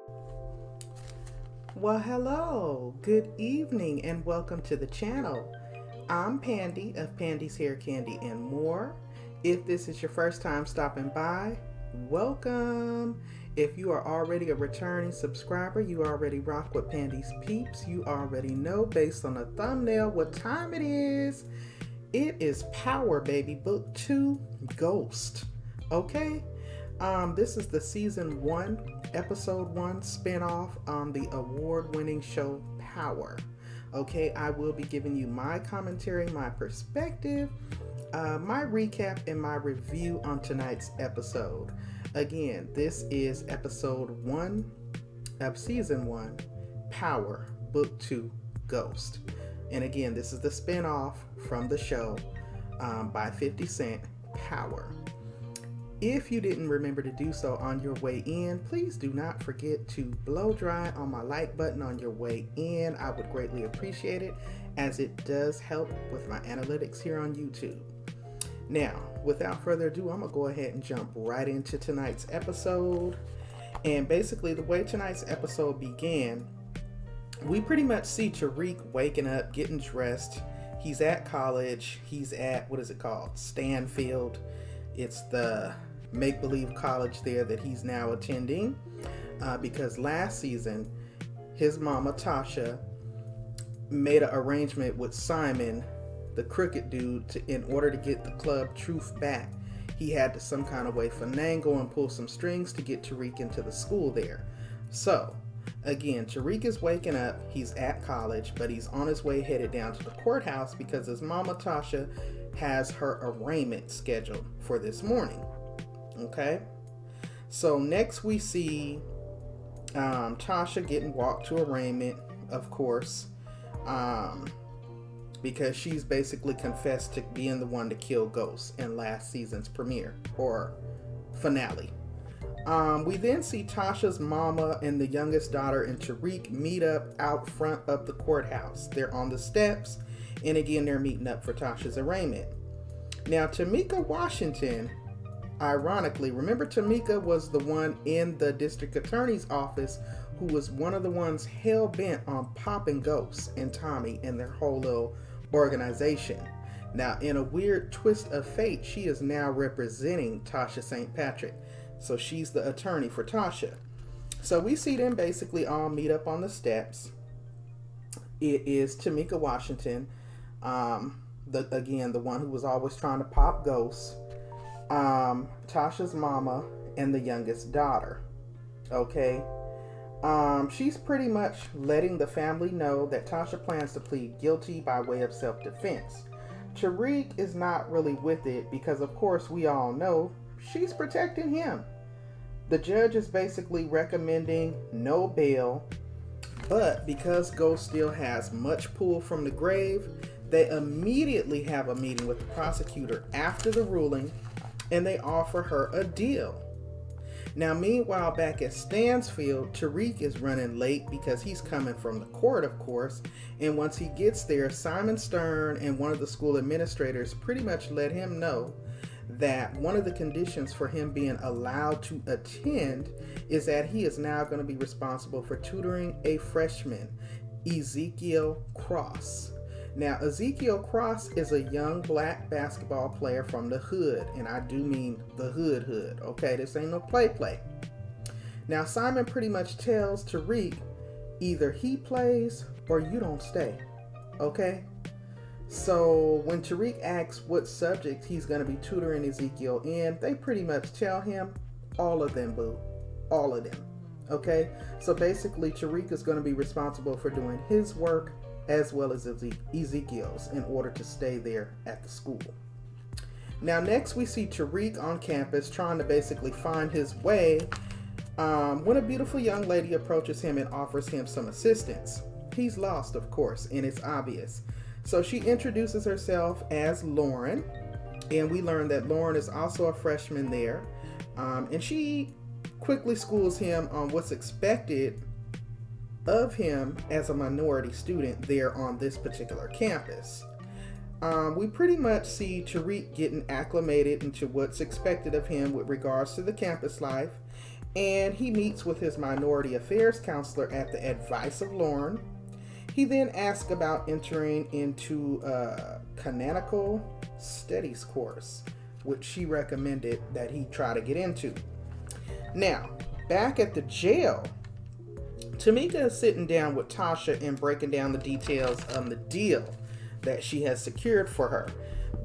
Well, hello, good evening, and welcome to the channel. I'm Pandi of Pandi's Hair Candy and More. If this is your first time stopping by, welcome. If you are already a returning subscriber, you already rock with Pandi's Peeps. You already know based on the thumbnail what time it is. It is Power Baby Book 2 Ghost. Okay? This is the season 1, episode 1 spinoff on the award-winning show Power. Okay, I will be giving you my commentary, my perspective, my recap, and my review on tonight's episode. Again, this is episode 1 of season 1, Power, Book 2, Ghost. And again, this is the spinoff from the show by 50 Cent, Power. If you didn't remember to do so on your way in, please do not forget to blow dry on my like button on your way in. I would greatly appreciate it, as it does help with my analytics here on YouTube. Now, without further ado, I'm going to go ahead and jump right into tonight's episode. And basically, the way tonight's episode began, we pretty much see Tariq waking up, getting dressed. He's at college. He's at, what is it called? Stanfield. It's the make-believe college there that he's now attending, because last season his mama Tasha made an arrangement with Simon, the crooked dude, in order to get the club Truth back. He had to some kind of way finagle and pull some strings to get Tariq into the school there. So again, Tariq is waking up, he's at college, but he's on his way headed down to the courthouse because his mama Tasha has her arraignment scheduled for this morning. Okay, so next we see Tasha getting walked to arraignment, of course, because she's basically confessed to being the one to kill Ghost in last season's premiere or finale. We then see Tasha's mama and the youngest daughter and Tariq meet up out front of the courthouse. They're on the steps, and again, they're meeting up for Tasha's arraignment. Now, Tamika Washington, ironically, remember Tamika was the one in the district attorney's office who was one of the ones hell-bent on popping Ghost and Tommy and their whole little organization. Now, in a weird twist of fate, she is now representing Tasha St. Patrick. So she's the attorney for Tasha. So we see them basically all meet up on the steps. It is Tamika Washington, the one who was always trying to pop Ghosts, Tasha's mama, and the youngest daughter. Okay. She's pretty much letting the family know that Tasha plans to plead guilty by way of self-defense. Tariq is not really with it because, of course, we all know she's protecting him. The judge is basically recommending no bail, but because Ghost still has much pull from the grave, they immediately have a meeting with the prosecutor after the ruling, and they offer her a deal. Now, meanwhile, back at Stansfield, Tariq is running late because he's coming from the court, of course, and once he gets there, Simon Stern and one of the school administrators pretty much let him know that one of the conditions for him being allowed to attend is that he is now going to be responsible for tutoring a freshman, Ezekiel Cross. Now, Ezekiel Cross is a young black basketball player from the hood, and I do mean the hood, okay? This ain't no play. Now, Simon pretty much tells Tariq, either he plays or you don't stay, okay? So when Tariq asks what subject he's going to be tutoring Ezekiel in, they pretty much tell him, all of them, boo. All of them. Okay? So basically, Tariq is going to be responsible for doing his work as well as Ezekiel's in order to stay there at the school. Now, next we see Tariq on campus trying to basically find his way when a beautiful young lady approaches him and offers him some assistance. He's lost, of course, and it's obvious. So she introduces herself as Lauren, and we learn that Lauren is also a freshman there, and she quickly schools him on what's expected of him as a minority student there on this particular campus. We pretty much see Tariq getting acclimated into what's expected of him with regards to the campus life, and he meets with his minority affairs counselor at the advice of Lauren. He then asks about entering into a canonical studies course, which she recommended that he try to get into. Now, back at the jail, Tamika is sitting down with Tasha and breaking down the details of the deal that she has secured for her.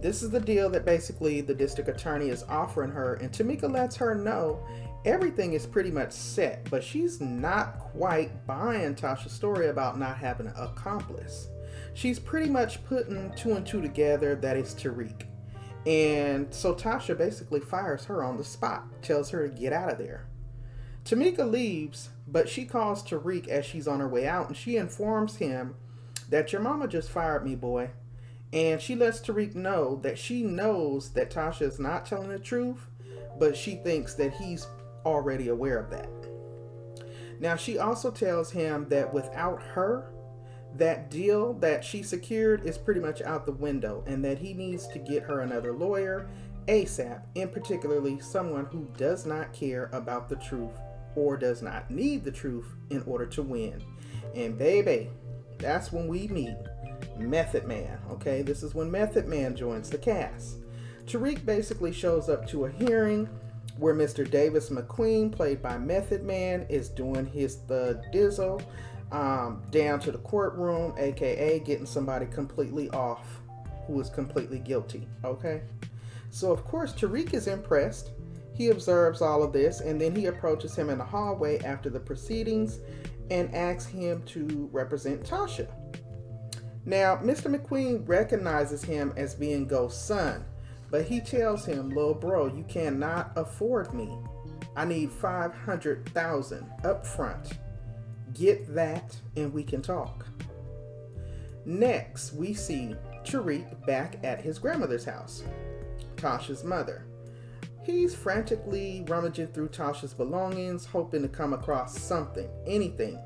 This is the deal that basically the district attorney is offering her, and Tamika lets her know everything is pretty much set, but she's not quite buying Tasha's story about not having an accomplice. She's pretty much putting two and two together that it's Tariq. And so Tasha basically fires her on the spot, tells her to get out of there. Tamika leaves, but she calls Tariq as she's on her way out, and she informs him that your mama just fired me, boy. And she lets Tariq know that she knows that Tasha is not telling the truth, but she thinks that he's already aware of that. Now, she also tells him that without her, that deal that she secured is pretty much out the window, and that he needs to get her another lawyer ASAP, and particularly someone who does not care about the truth or does not need the truth in order to win. And baby, that's when we meet Method Man. Okay, this is when Method Man joins the cast. Tariq basically shows up to a hearing where Mr. Davis McQueen, played by Method Man, is doing the dizzle down to the courtroom, aka getting somebody completely off who is completely guilty. Okay, so of course Tariq is impressed. He observes all of this, and then he approaches him in the hallway after the proceedings and asks him to represent Tasha. Now, Mr. McQueen recognizes him as being Ghost's son, but he tells him, "Little bro, you cannot afford me. I need $500,000 up front. Get that and we can talk." Next, we see Tariq back at his grandmother's house, Tasha's mother. He's frantically rummaging through Tasha's belongings, hoping to come across something, anything.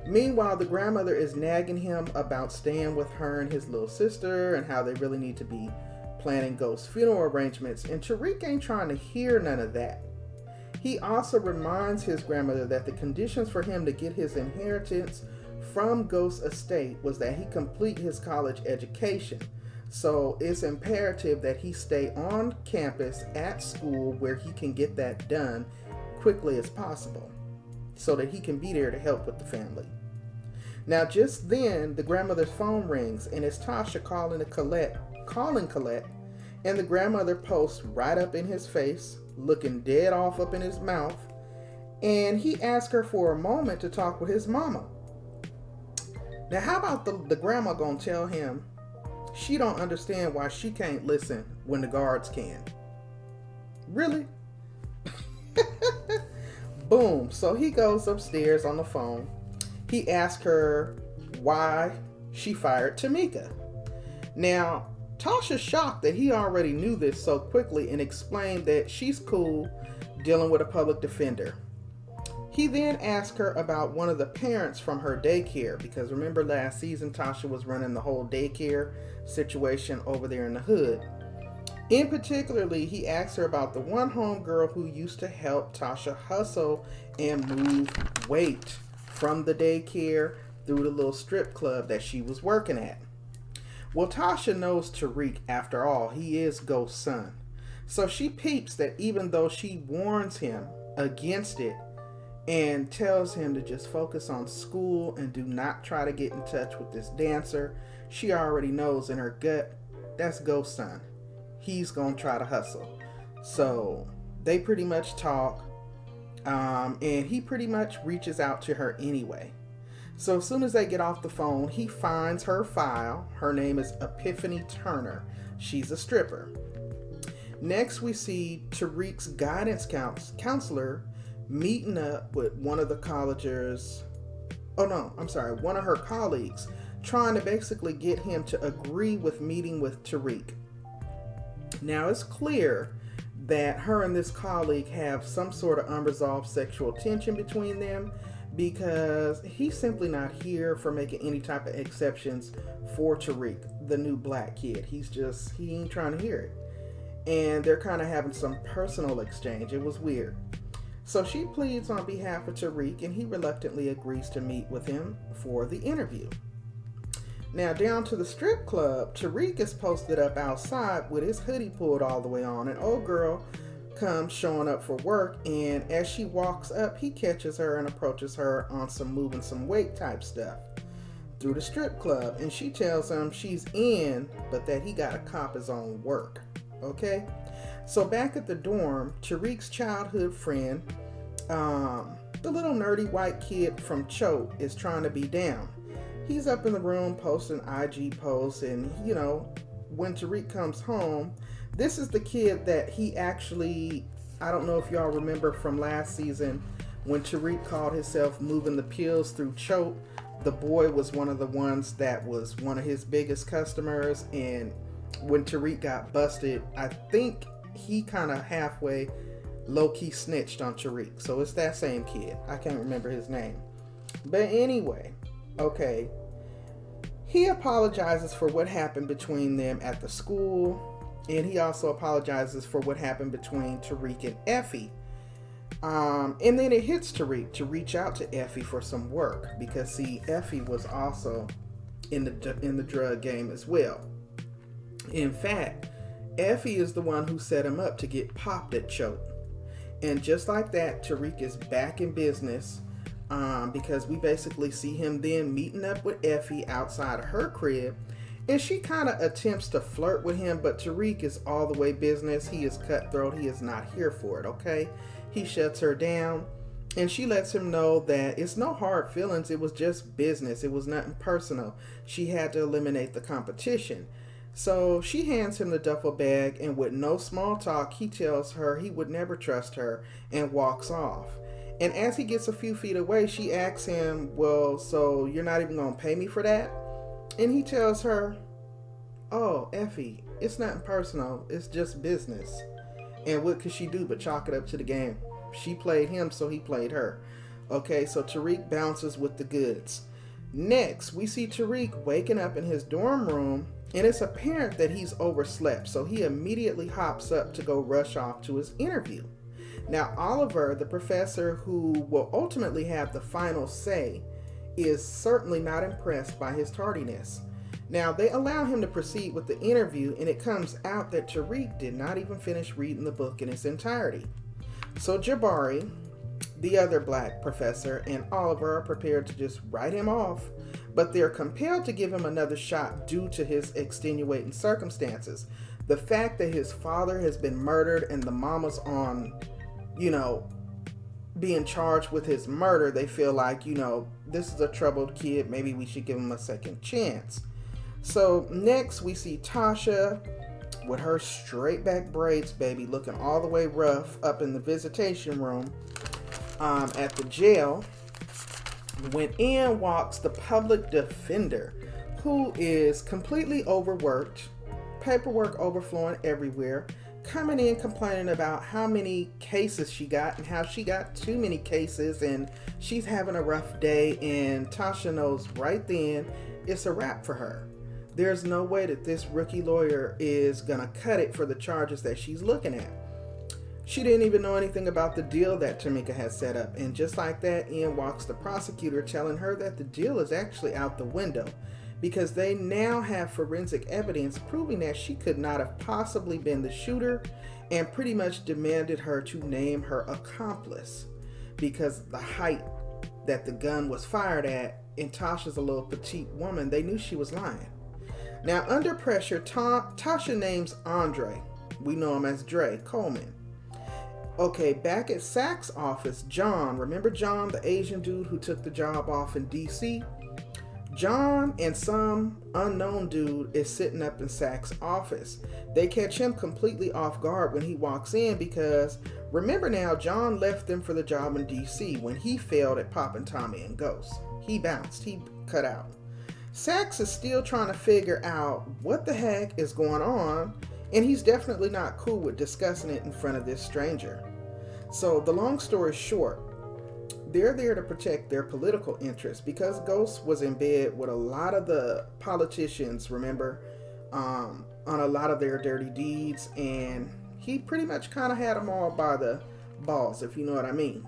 Meanwhile, the grandmother is nagging him about staying with her and his little sister and how they really need to be planning Ghost's funeral arrangements, and Tariq ain't trying to hear none of that. He also reminds his grandmother that the conditions for him to get his inheritance from Ghost's estate was that he complete his college education. So it's imperative that he stay on campus at school where he can get that done quickly as possible so that he can be there to help with the family. Now, just then, the grandmother's phone rings, and it's Tasha calling Colette, and the grandmother posts right up in his face, looking dead off up in his mouth, and he asks her for a moment to talk with his mama. Now, how about the grandma gonna tell him she don't understand why she can't listen when the guards can? Really? Boom. So he goes upstairs on the phone. He asks her why she fired Tamika. Now, Tasha's shocked that he already knew this so quickly and explained that she's cool dealing with a public defender. He then asked her about one of the parents from her daycare, because remember last season Tasha was running the whole daycare situation over there in the hood. In particularly, he asked her about the one homegirl who used to help Tasha hustle and move weight from the daycare through the little strip club that she was working at. Well, Tasha knows Tariq. After all, he is Ghost's son. So she peeps that even though she warns him against it and tells him to just focus on school and do not try to get in touch with this dancer, she already knows in her gut that's Ghost's son. He's gonna try to hustle. So they pretty much talk, and he pretty much reaches out to her anyway. So as soon as they get off the phone, he finds her file. Her name is Epiphany Turner. She's a stripper. Next, we see Tariq's guidance counselor meeting up with one of her colleagues, trying to basically get him to agree with meeting with Tariq. Now, it's clear that her and this colleague have some sort of unresolved sexual tension between them, because he's simply not here for making any type of exceptions for Tariq, the new black kid. He ain't trying to hear it. And they're kind of having some personal exchange. It was weird. So she pleads on behalf of Tariq, and he reluctantly agrees to meet with him for the interview. Now, down to the strip club, Tariq is posted up outside with his hoodie pulled all the way on. An old girl comes showing up for work, and as she walks up, he catches her and approaches her on some moving some weight type stuff through the strip club. And she tells him she's in, but that he gotta cop his own work. Okay? So back at the dorm, Tariq's childhood friend, the little nerdy white kid from Choate, is trying to be down. He's up in the room posting IG posts, and when Tariq comes home, this is the kid that he actually, I don't know if y'all remember from last season when Tariq called himself moving the pills through Choate. The boy was one of the ones that was one of his biggest customers, and when Tariq got busted, I think he kind of halfway low-key snitched on Tariq. So it's that same kid. I can't remember his name. But anyway, okay. He apologizes for what happened between them at the school, and he also apologizes for what happened between Tariq and Effie. And then it hits Tariq to reach out to Effie for some work, because see, Effie was also in the drug game as well. In fact, Effie is the one who set him up to get popped at Choate. And just like that, Tariq is back in business, because we basically see him then meeting up with Effie outside of her crib, and she kind of attempts to flirt with him, but Tariq is all the way business. He is cutthroat. He is not here for it, okay? He shuts her down, and she lets him know that it's no hard feelings. It was just business. It was nothing personal. She had to eliminate the competition. So she hands him the duffel bag, and with no small talk, he tells her he would never trust her and walks off. And as he gets a few feet away, she asks him, well, so you're not even going to pay me for that? And he tells her, oh, Effie, it's nothing personal. It's just business. And what could she do but chalk it up to the game? She played him, so he played her. Okay, so Tariq bounces with the goods. Next, we see Tariq waking up in his dorm room, and it's apparent that he's overslept, so he immediately hops up to go rush off to his interview. Now, Oliver, the professor who will ultimately have the final say, is certainly not impressed by his tardiness. Now, they allow him to proceed with the interview, and it comes out that Tariq did not even finish reading the book in its entirety. So Jabari, the other black professor, and Oliver are prepared to just write him off, but they're compelled to give him another shot due to his extenuating circumstances. The fact that his father has been murdered and the mama's on, being charged with his murder, they feel like, this is a troubled kid. Maybe we should give him a second chance. So next we see Tasha with her straight back braids, baby, looking all the way rough up in the visitation room at the jail, when in walks the public defender, who is completely overworked, paperwork overflowing everywhere, coming in complaining about how many cases she got and how she got too many cases and she's having a rough day. And Tasha knows right then it's a wrap for her. There's no way that this rookie lawyer is gonna cut it for the charges that she's looking at. She didn't even know anything about the deal that Tamika had set up, and just like that, in walks the prosecutor telling her that the deal is actually out the window, because they now have forensic evidence proving that she could not have possibly been the shooter, and pretty much demanded her to name her accomplice, because the height that the gun was fired at, and Tasha's a little petite woman, they knew she was lying. Now, under pressure, Tasha names Andre, we know him as Dre Coleman. Okay, back at Sack's office, John, remember John, the Asian dude who took the job off in DC? John and some unknown dude is sitting up in Sack's office. They catch him completely off guard when he walks in, because remember now, John left them for the job in DC when he failed at popping Tommy and Ghost. He bounced, he cut out. Sax is still trying to figure out what the heck is going on, and he's definitely not cool with discussing it in front of this stranger. So the long story short, they're there to protect their political interests, because Ghost was in bed with a lot of the politicians, remember, on a lot of their dirty deeds, and he pretty much kind of had them all by the balls, if you know what I mean.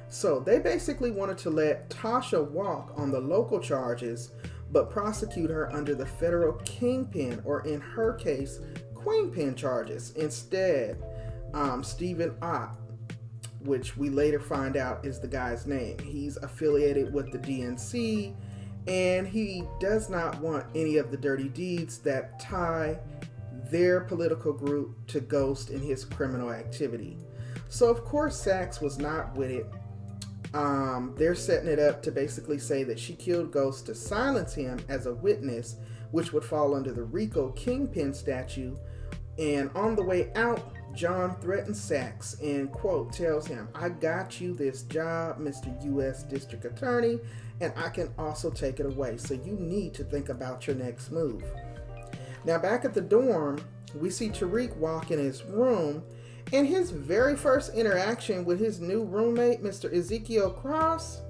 So they basically wanted to let Tasha walk on the local charges, but prosecute her under the federal kingpin, or in her case, queenpin charges. Instead, Stephen Ott, which we later find out is the guy's name, he's affiliated with the DNC, and he does not want any of the dirty deeds that tie their political group to Ghost in his criminal activity. So of course Sachs was not with it. They're setting it up to basically say that she killed Ghost to silence him as a witness, which would fall under the RICO Kingpin statute. And on the way out, John threatens Sachs and, quote, tells him, "I got you this job, Mr. U.S. District Attorney, and I can also take it away. So you need to think about your next move." Now, back at the dorm, we see Tariq walk in his room, and his very first interaction with his new roommate, Mr. Ezekiel Cross,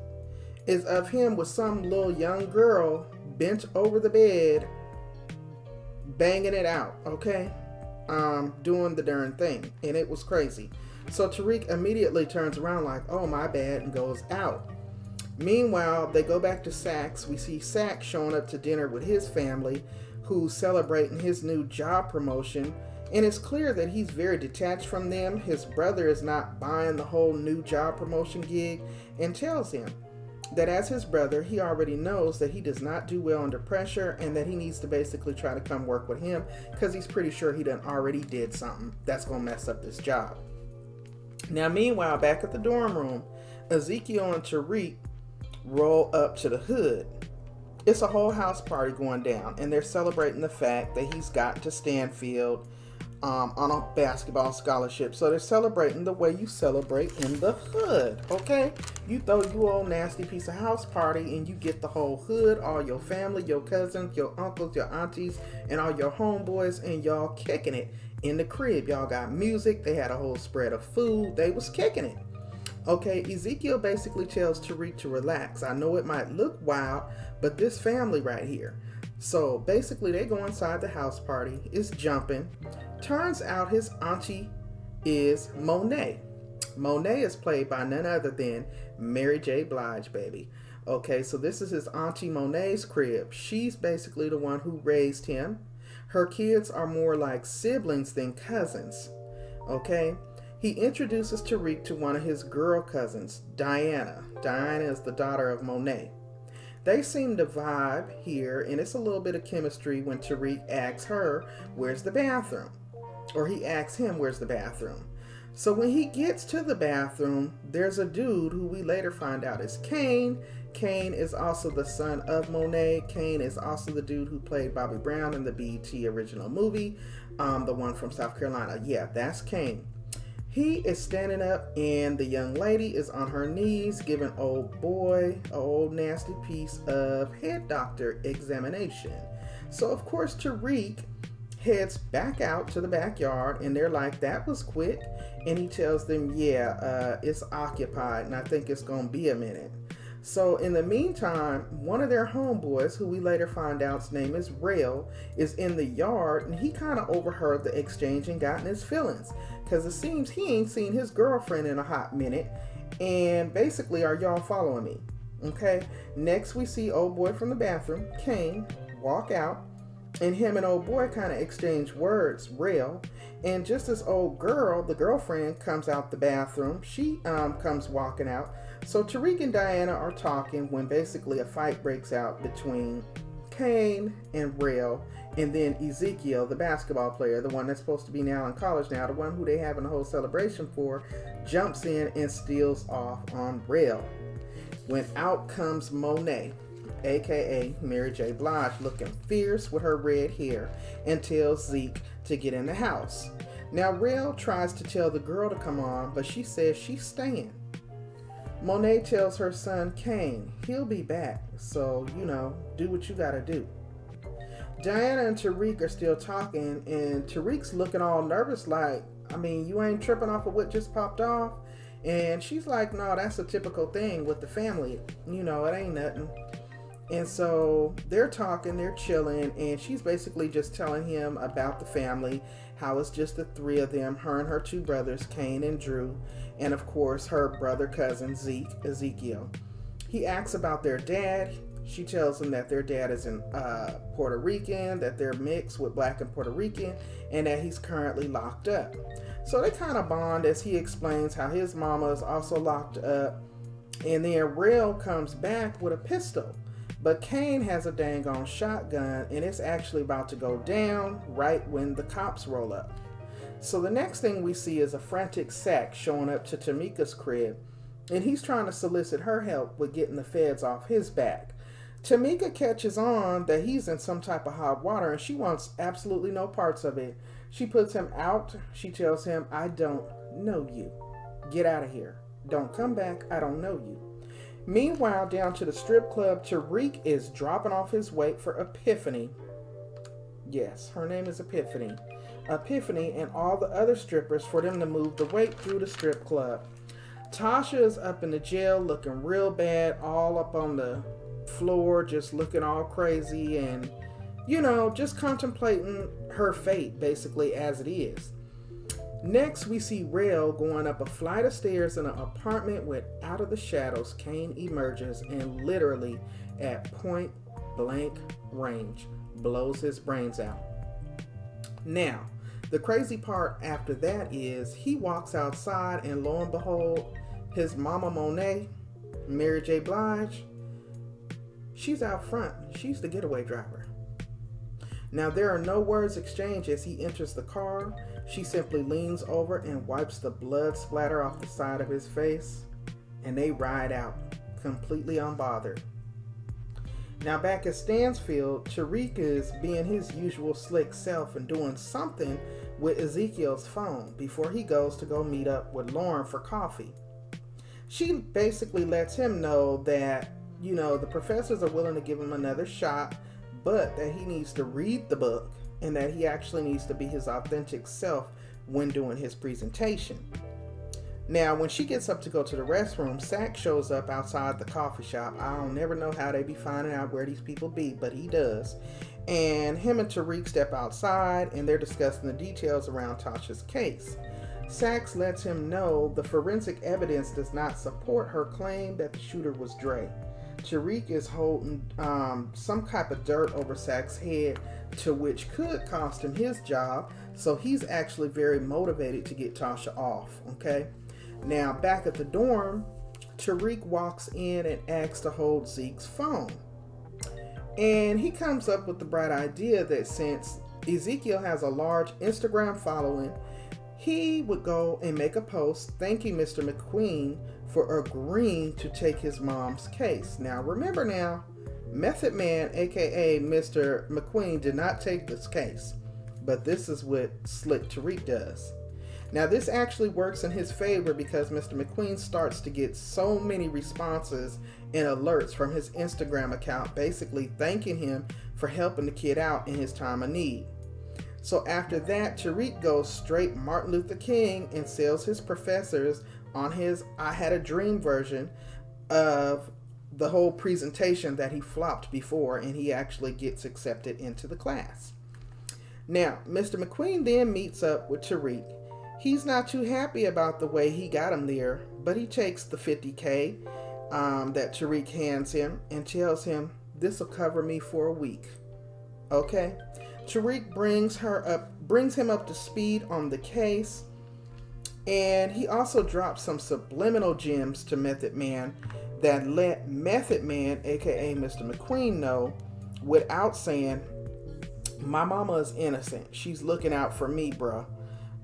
is of him with some little young girl bent over the bed, banging it out, okay? Doing the darn thing, and it was crazy. So Tariq immediately turns around like, "Oh, my bad," and goes out. Meanwhile, they go back to Sachs. We see Sachs showing up to dinner with his family, who's celebrating his new job promotion, and it's clear that he's very detached from them. His brother is not buying the whole new job promotion gig, and tells him that as his brother, he already knows that he does not do well under pressure, and that he needs to basically try to come work with him because he's pretty sure he done already did something that's going to mess up this job. Now, meanwhile, back at the dorm room, Ezekiel and Tariq roll up to the hood. It's a whole house party going down, and they're celebrating the fact that he's gotten to Stanfield on a basketball scholarship. So they're celebrating the way you celebrate in the hood, okay? You throw your old nasty piece of house party and you get the whole hood, all your family, your cousins, your uncles, your aunties, and all your homeboys, and y'all kicking it in the crib. Y'all got music. They had a whole spread of food. They was kicking it. Okay, Ezekiel basically tells Tariq to relax. "I know it might look wild, but this family right here." So basically they go inside the house party. It's jumping. Turns out his auntie is Monet. Monet is played by none other than Mary J. Blige, baby. Okay, so this is his auntie Monet's crib. She's basically the one who raised him. Her kids are more like siblings than cousins. Okay, he introduces Tariq to one of his girl cousins, Diana. Diana is the daughter of Monet. They seem to vibe here, and it's a little bit of chemistry when Tariq asks her, "Where's the bathroom?" Or he asks him, "Where's the bathroom?" So when he gets to the bathroom, there's a dude who we later find out is Kane. Kane is also the son of Monet. Kane is also the dude who played Bobby Brown in the BET original movie, the one from South Carolina. Yeah, that's Kane. He is standing up, and the young lady is on her knees giving old boy a old nasty piece of head doctor examination. So of course Tariq heads back out to the backyard, and they're like, "That was quick." And he tells them, "Yeah, it's occupied, and I think it's gonna be a minute." So in the meantime, one of their homeboys, who we later find out's name is Rail, is in the yard, and he kind of overheard the exchange and got in his feelings, because it seems he ain't seen his girlfriend in a hot minute. And basically, are y'all following me? Okay, next we see old boy from the bathroom, Kane, walk out, and him and old boy kind of exchange words, Rail. And just as old girl, the girlfriend, comes out the bathroom, she comes walking out. So Tariq and Diana are talking when basically a fight breaks out between Kane and Rail, and then Ezekiel, the basketball player, the one that's supposed to be now in college now, the one who they having a whole celebration for, jumps in and steals off on Rail. When out comes Monet, aka Mary J. Blige, looking fierce with her red hair, and tells Zeke to get in the house. Now Rail tries to tell the girl to come on, but she says she's staying. Monet tells her son Kane he'll be back, so do what you gotta do. Diana and Tariq are still talking, and Tariq's looking all nervous like, you ain't tripping off of what just popped off? And she's like, "No, that's a typical thing with the family. It ain't nothing." And so they're talking, they're chilling, and she's basically just telling him about the family, how it's just the three of them, her and her two brothers, Cain and Drew, and of course her brother cousin Ezekiel. He asks about their dad. She tells him that their dad is in Puerto Rican, that they're mixed with black and Puerto Rican, and that he's currently locked up. So they kind of bond as he explains how his mama is also locked up. And then Rail comes back with a pistol. But Cain has a dang on shotgun, and it's actually about to go down right when the cops roll up. So the next thing we see is a frantic Sack showing up to Tamika's crib, and he's trying to solicit her help with getting the feds off his back. Tamika catches on that he's in some type of hot water, and she wants absolutely no parts of it. She puts him out. She tells him, I don't know you. Get out of here. Don't come back. I don't know you. Meanwhile, down to the strip club, Tariq is dropping off his weight for Epiphany. Yes, her name is Epiphany. Epiphany and all the other strippers for them to move the weight through the strip club. Tasha is up in the jail looking real bad, all up on the floor, just looking all crazy and, just contemplating her fate, basically, as it is. Next, we see Rail going up a flight of stairs in an apartment with out of the shadows, Cain emerges and literally at point blank range blows his brains out. Now, the crazy part after that is he walks outside and lo and behold, his mama Monet, Mary J. Blige, she's out front. She's the getaway driver. Now, there are no words exchanged as he enters the car. She simply leans over and wipes the blood splatter off the side of his face, and they ride out, completely unbothered. Now, back at Stansfield, Tariq is being his usual slick self and doing something with Ezekiel's phone before he goes to go meet up with Lauren for coffee. She basically lets him know that, the professors are willing to give him another shot, but that he needs to read the book and that he actually needs to be his authentic self when doing his presentation. Now, when she gets up to go to the restroom, Sack shows up outside the coffee shop. I don't never know how they be finding out where these people be, but he does. And him and Tariq step outside and they're discussing the details around Tasha's case. Sax lets him know the forensic evidence does not support her claim that the shooter was Dre. Tariq is holding some type of dirt over Sack's head, to which could cost him his job, so he's actually very motivated to get Tasha off, okay? Now, back at the dorm, Tariq walks in and asks to hold Zeke's phone. And he comes up with the bright idea that since Ezekiel has a large Instagram following, he would go and make a post thanking Mr. McQueen for agreeing to take his mom's case. Now, remember now, Method Man, aka Mr. McQueen, did not take this case, but this is what Slick Tariq does. Now, this actually works in his favor because Mr. McQueen starts to get so many responses and alerts from his Instagram account, basically thanking him for helping the kid out in his time of need. So after that, Tariq goes straight Martin Luther King and sells his professors on his I Had a Dream version of the whole presentation that he flopped before, and he actually gets accepted into the class. Now, Mr. McQueen then meets up with Tariq. He's not too happy about the way he got him there, but he takes the $50K that Tariq hands him and tells him, "This will cover me for a week." Okay? Tariq brings him up to speed on the case, and he also drops some subliminal gems to Method Man that let Method Man, aka Mr. McQueen, know without saying, "My mama is innocent. She's looking out for me, bruh.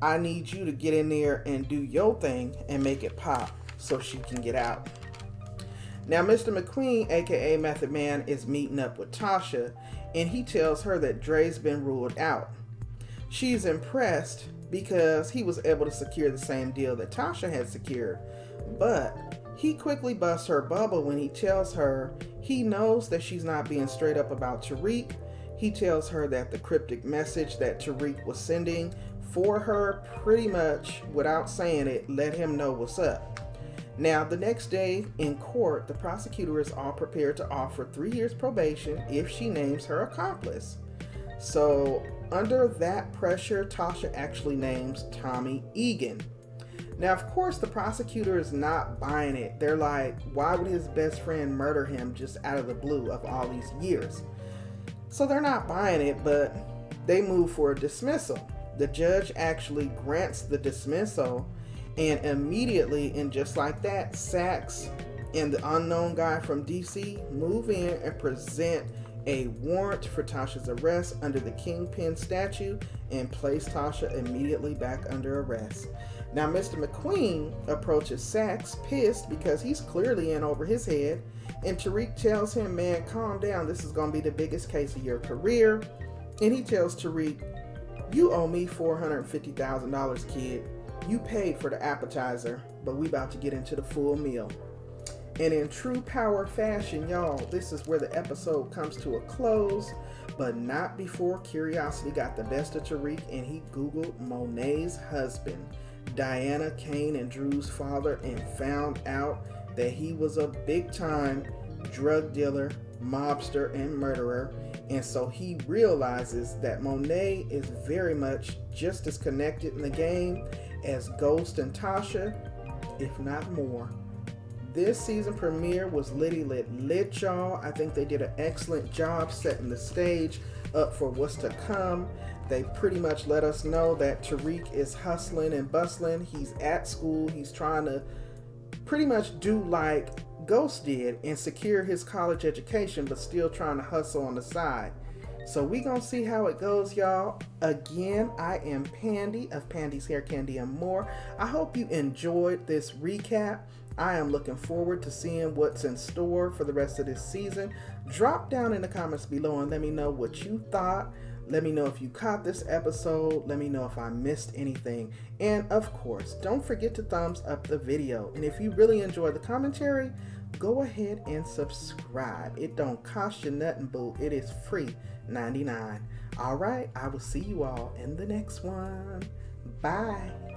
I need you to get in there and do your thing and make it pop so she can get out." Now, Mr. McQueen, aka Method Man, is meeting up with Tasha, and he tells her that Dre's been ruled out. She's impressed because he was able to secure the same deal that Tasha had secured, but he quickly busts her bubble when he tells her he knows that she's not being straight up about Tariq. He tells her that the cryptic message that Tariq was sending for her, pretty much without saying it, let him know what's up. Now, the next day in court, the prosecutor is all prepared to offer 3 years probation if she names her accomplice. So Under that pressure, Tasha actually names Tommy Egan. Now, of course, the prosecutor is not buying it. They're like, why would his best friend murder him just out of the blue of all these years? So they're not buying it, but they move for a dismissal. The judge actually grants the dismissal, and immediately, and just like that, Saxe and the unknown guy from DC move in and present a warrant for Tasha's arrest under the Kingpin statute and place Tasha immediately back under arrest. Now, Mr. McQueen approaches Saxe pissed because he's clearly in over his head, and Tariq tells him, man, calm down, this is going to be the biggest case of your career. And he tells Tariq, you owe me $450,000, kid. You paid for the appetizer, but we about to get into the full meal. And in true power fashion, y'all, this is where the episode comes to a close, but not before curiosity got the best of Tariq and he Googled Monet's husband, Diana, Kane, and Drew's father, and found out that he was a big-time drug dealer, mobster, and murderer. And so he realizes that Monet is very much just as connected in the game as Ghost and Tasha, if not more. This season premiere was lit, y'all. I think they did an excellent job setting the stage up for what's to come. They pretty much let us know that Tariq is hustling and bustling. He's at school. He's trying to pretty much do like Ghost did and secure his college education, but still trying to hustle on the side. So we gonna see how it goes, y'all. Again, I am Pandi of Pandi's Hair Candy and More. I hope you enjoyed this recap. I am looking forward to seeing what's in store for the rest of this season. Drop down in the comments below and let me know what you thought. Let me know if you caught this episode. Let me know if I missed anything. And of course, don't forget to thumbs up the video. And if you really enjoy the commentary, go ahead and subscribe. It don't cost you nothing, boo. It is free, $99. All right, I will see you all in the next one. Bye.